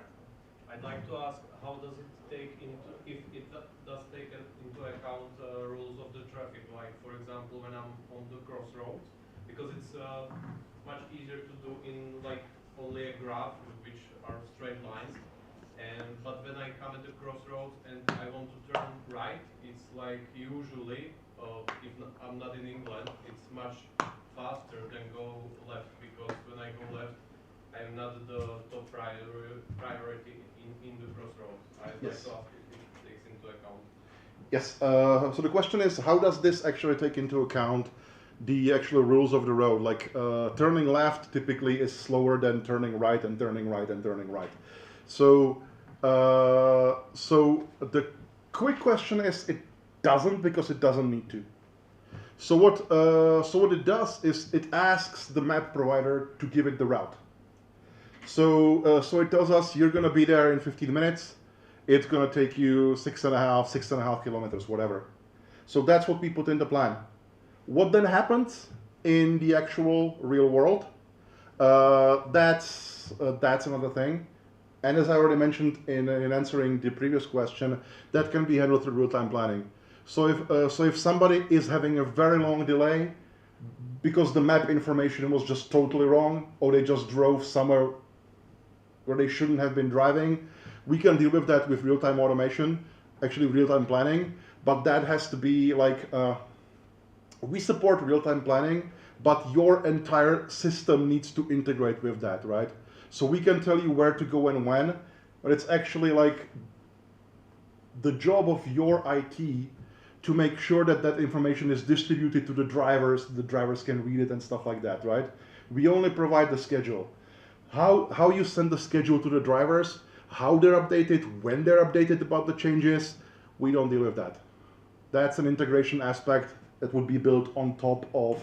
I'd like to ask, how does it take into, if it does take into account rules of the traffic, like for example when I'm on the crossroads, because it's much easier to do in like only a graph, which are straight lines, but when I come at the crossroads and I want to turn right, it's like usually, if I'm not in England, it's much faster than go left, because when I go left, I'm not the top priority in the crossroads. I'd like to ask if it takes into account. Yes, so the question is, how does this actually take into account the actual rules of the road? Like turning left typically is slower than turning right and turning right and turning right. So, so the quick question is, it doesn't, because it doesn't need to. So what it does is it asks the map provider to give it the route. So, so it tells us you're going to be there in 15 minutes. It's going to take you 6.5 kilometers, whatever. So that's what we put in the plan. What then happens in the actual real world? That's another thing. And as I already mentioned in answering the previous question, that can be handled through real-time planning. So if somebody is having a very long delay because the map information was just totally wrong, or they just drove somewhere where they shouldn't have been driving, we can deal with that with real-time automation, actually real-time planning, but that has to be like, we support real-time planning, but your entire system needs to integrate with that, right? So we can tell you where to go and when, but it's actually like the job of your IT to make sure that that information is distributed to the drivers can read it and stuff like that, right? We only provide the schedule. How you send the schedule to the drivers, how they're updated, when they're updated about the changes, we don't deal with that. That's an integration aspect that would be built on top of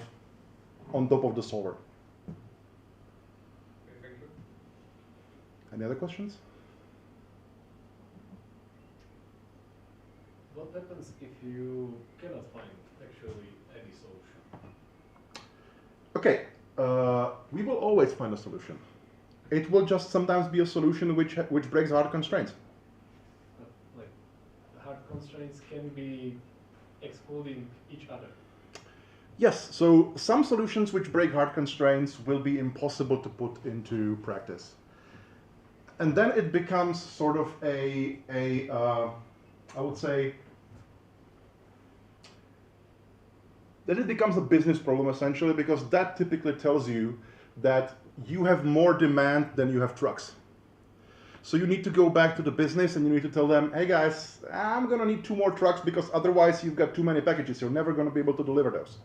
the solver. Okay, thank you. Any other questions? What happens if you cannot find actually any solution? Okay, we will always find a solution. It will just sometimes be a solution which breaks hard constraints. Like hard constraints can be excluding each other. Yes, so some solutions which break hard constraints will be impossible to put into practice. And then it becomes sort of I would say, then it becomes a business problem essentially, because that typically tells you that you have more demand than you have trucks. So you need to go back to the business and you need to tell them, hey guys, I'm gonna need 2 more trucks because otherwise you've got too many packages. You're never gonna be able to deliver those.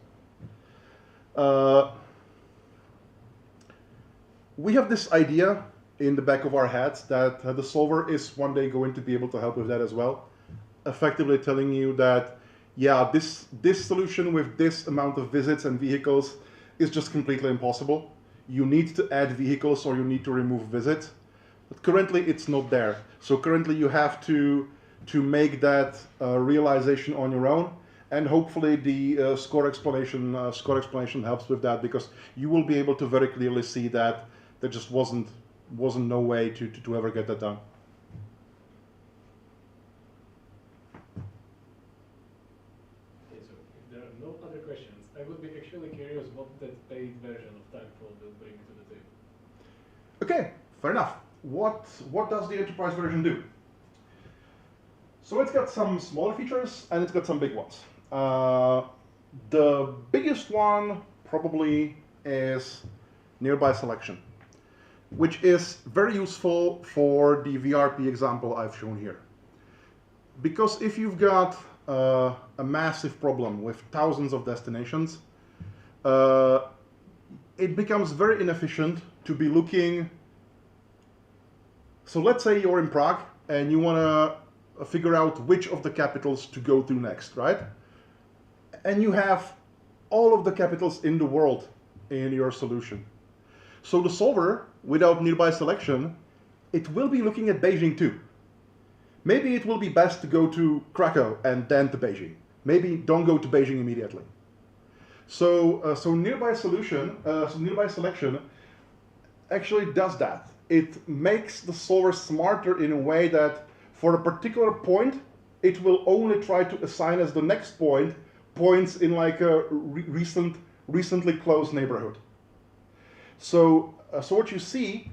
We have this idea in the back of our heads that the solver is one day going to be able to help with that as well. Effectively telling you that, yeah, this solution with this amount of visits and vehicles is just completely impossible. You need to add vehicles or you need to remove visits. But currently it's not there. So currently you have to make that realization on your own. And hopefully the score explanation helps with that, because you will be able to very clearly see that there just wasn't no way to ever get that done. Okay, so if there are no other questions, I would be actually curious what that paid version of Timefold will bring to the table. Okay, fair enough. What does the enterprise version do? So it's got some smaller features and it's got some big ones. The biggest one probably is nearby selection, which is very useful for the VRP example I've shown here. Because if you've got a massive problem with thousands of destinations, it becomes very inefficient to be looking. So let's say you're in Prague and you want to figure out which of the capitals to go to next, right? And you have all of the capitals in the world in your solution. So the solver, without nearby selection, it will be looking at Beijing too. Maybe it will be best to go to Krakow and then to Beijing. Maybe don't go to Beijing immediately. So, nearby selection actually does that. It makes the solver smarter in a way that for a particular point, it will only try to assign as the next point points in like a recently closed neighborhood. So what you see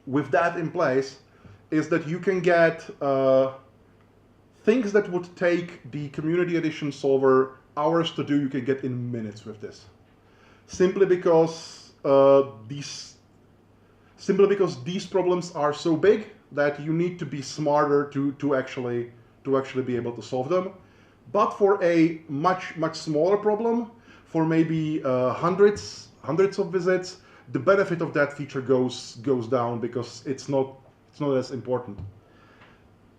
with that in place is that you can get things that would take the community edition solver hours to do, you can get in minutes with this. Simply because these problems are so big that you need to be smarter to actually be able to solve them. But for a much smaller problem, for maybe hundreds of visits, the benefit of that feature goes down because it's not as important.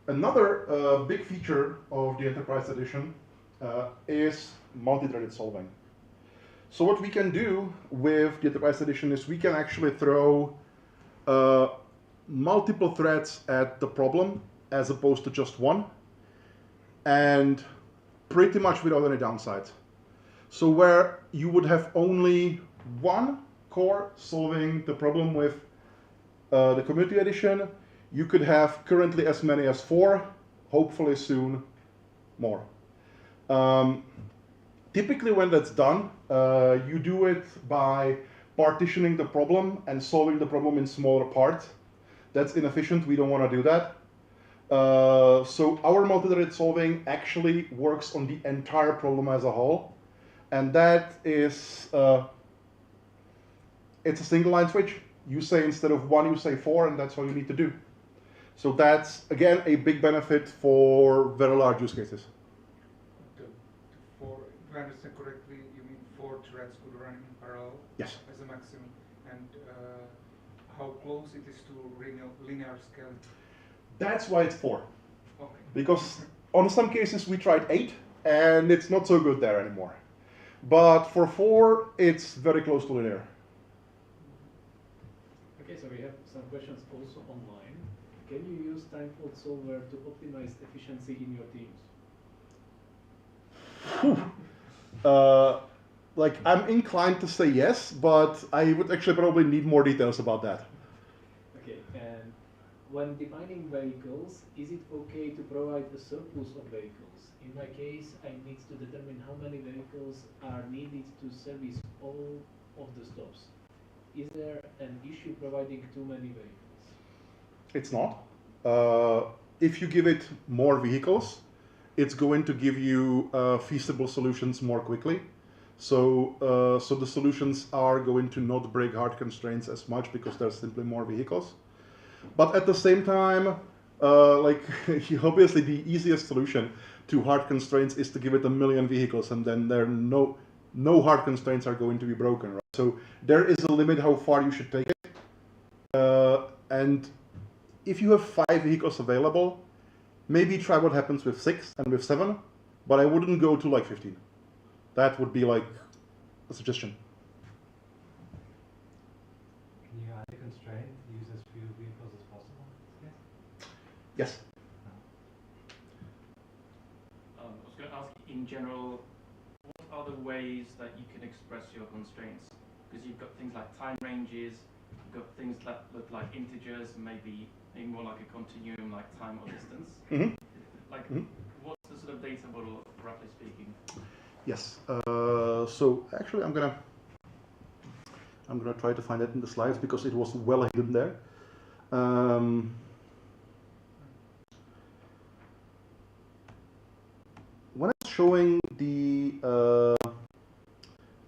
Another big feature of the Enterprise Edition is multi-threaded solving. So what we can do with the Enterprise Edition is we can actually throw multiple threads at the problem as opposed to just one, and pretty much without any downsides. So where you would have only one core solving the problem with the Community Edition, you could have currently as many as 4, hopefully soon more. Typically when that's done, you do it by partitioning the problem and solving the problem in smaller parts. That's inefficient, we don't want to do that. So our multi-threaded solving actually works on the entire problem as a whole. And that is, it's a single line switch. You say instead of 1, you say 4, and that's all you need to do. So that's, again, a big benefit for very large use cases. If I understand correctly, you mean 4 threads could run in parallel? Yes. As a maximum. And how close it is to linear scaling? That's why it's 4. Okay. Because on some cases we tried 8, and it's not so good there anymore. But for 4, it's very close to linear. Okay, so we have some questions also online. Can you use Timefold Solver to optimize efficiency in your teams? Like, I'm inclined to say yes, but I would actually probably need more details about that. Okay, and when defining vehicles, is it okay to provide a surplus of vehicles? In my case, I need to determine how many vehicles are needed to service all of the stops. Is there an issue providing too many vehicles? It's not. If you give it more vehicles, it's going to give you feasible solutions more quickly. So the solutions are going to not break hard constraints as much because there's simply more vehicles. But at the same time, like obviously the easiest solution to hard constraints is to give it 1 million vehicles, and then there are no hard constraints are going to be broken. Right? So there is a limit how far you should take it. And if you have 5 vehicles available, maybe try what happens with 6 and with 7, but I wouldn't go to like 15. That would be like a suggestion. Can you add a constraint to use as few vehicles as possible? Yes. I was going to ask, in general, what are the ways that you can express your constraints? Because you've got things like time ranges, you've got things that look like integers, and maybe more like a continuum, like time or distance. Mm-hmm. Like, what's the sort of data model, roughly speaking? Yes. So actually, I'm gonna try to find it in the slides because it was well hidden there. When I'm showing the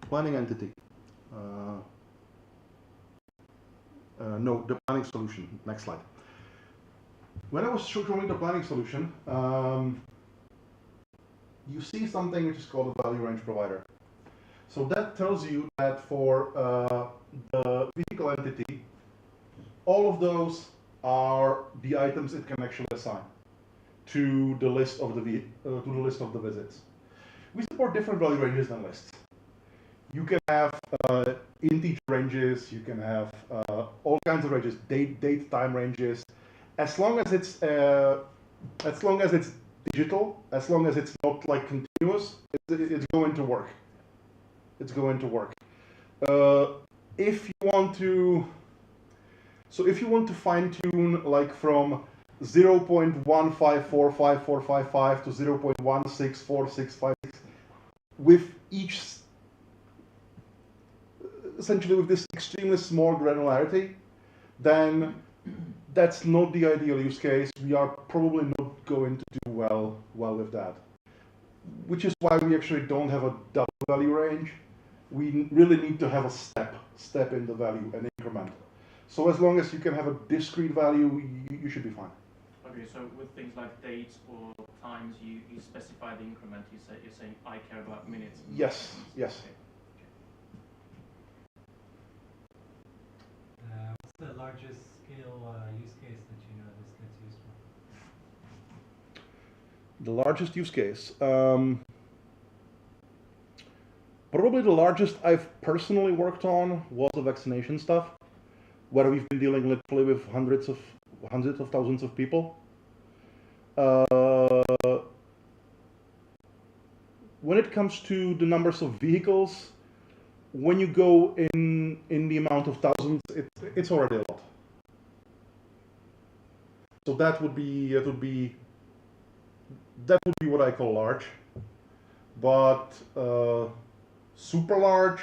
Planning entity. No, the planning solution. Next slide. When I was showing the planning solution, you see something which is called a value range provider. So that tells you that for the vehicle entity, all of those are the items it can actually assign to the list of the visits. We support different value ranges than lists. You can have integer ranges. You can have all kinds of ranges, date, time ranges. As long as it's digital, as long as it's not like continuous, it's going to work. It's going to work. If you want to fine tune like from 0.1545455 to 0.164656 with each, essentially with this extremely small granularity, then that's not the ideal use case. We are probably not going to do well with that. Which is why we actually don't have a double value range. We really need to have a step in the value, an increment. So as long as you can have a discrete value, you should be fine. Okay, so with things like dates or times, you specify the increment. You're saying I care about minutes. Yes, yes. Okay. What's the largest scale use case that you noticed that's useful? The largest use case. Probably the largest I've personally worked on was the vaccination stuff, where we've been dealing literally with hundreds of thousands of people. When it comes to the numbers of vehicles, when you go in the amount of thousands, it's already a lot. So that would be what I call large, but super large.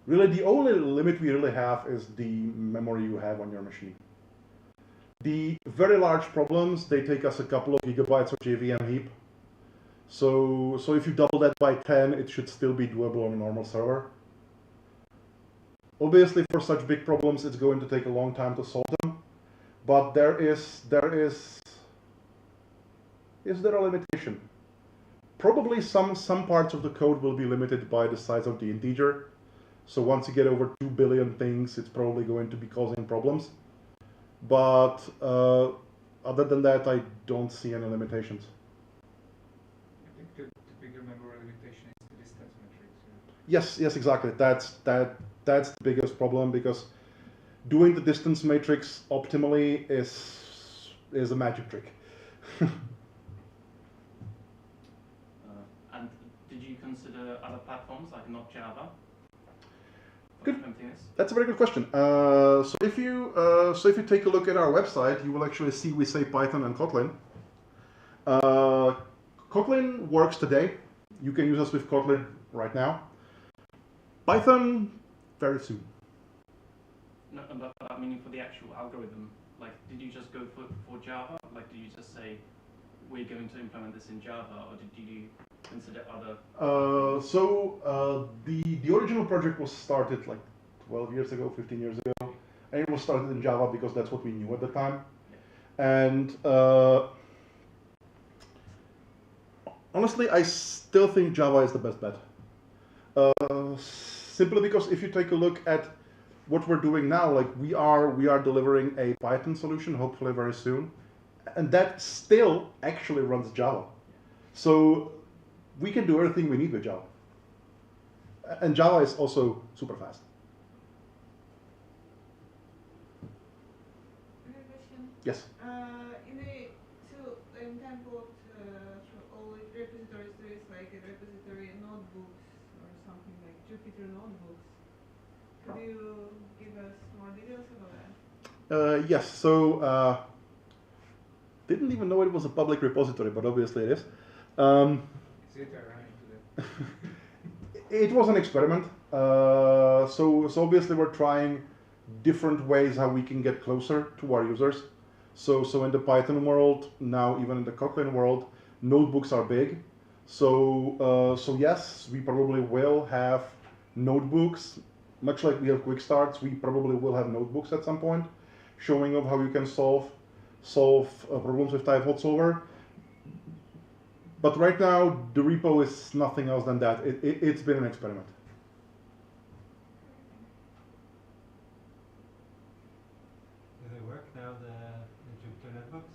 Really, the only limit we really have is the memory you have on your machine. The very large problems, they take us a couple of gigabytes of JVM heap. So if you double that by 10, it should still be doable on a normal server. Obviously, for such big problems, it's going to take a long time to solve them. But is there a limitation? Probably some parts of the code will be limited by the size of the integer. So once you get over 2 billion things, it's probably going to be causing problems. But other than that, I don't see any limitations. I think the bigger memory limitation is the distance matrix. Yes, exactly. That's the biggest problem, because doing the distance matrix optimally is a magic trick. And did you consider other platforms like not Java? Good. That's a very good question. So if you take a look at our website, you will actually see we say Python and Kotlin. Kotlin works today. You can use us with Kotlin right now. Python very soon. No, but I mean for the actual algorithm, like, did you just go for Java? Like, did you just say we're going to implement this in Java, or did you consider other? The original project was started like 12 years ago, 15 years ago, and it was started in Java because that's what we knew at the time. Yeah. And honestly, I still think Java is the best bet. Simply because if you take a look at what we're doing now, like we are delivering a Python solution, hopefully very soon, and that still actually runs Java. So we can do everything we need with Java. And Java is also super fast. Another question. Yes. In Timefold, for all repositories, there is like a repository notebooks or something like Jupyter notebooks. Could you give us more details about that? Yes. So didn't even know it was a public repository, but obviously it is. It was an experiment. So obviously we're trying different ways how we can get closer to our users. So in the Python world, now even in the Kotlin world, notebooks are big. So yes, we probably will have notebooks, much like we have Quickstarts. We probably will have notebooks at some point, showing of how you can solve problems with Timefold Solver. But right now, the repo is nothing else than that. It's been an experiment. Does it work now, the Jupyter notebooks?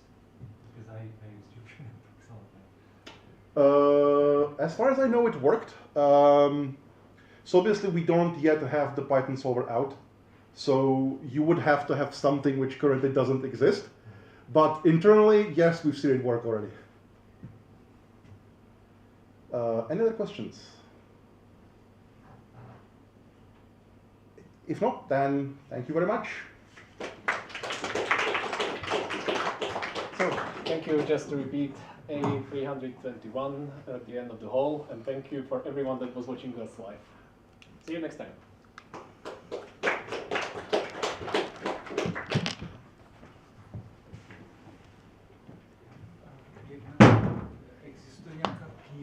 Because I use Jupyter notebooks all the time. As far as I know, it worked. So obviously, we don't yet have the Python solver out. So you would have to have something which currently doesn't exist. But internally, yes, we've seen it work already. Any other questions? If not, then thank you very much. So, thank you. Just to repeat, A321 at the end of the hall, and thank you for everyone that was watching us live. See you next time.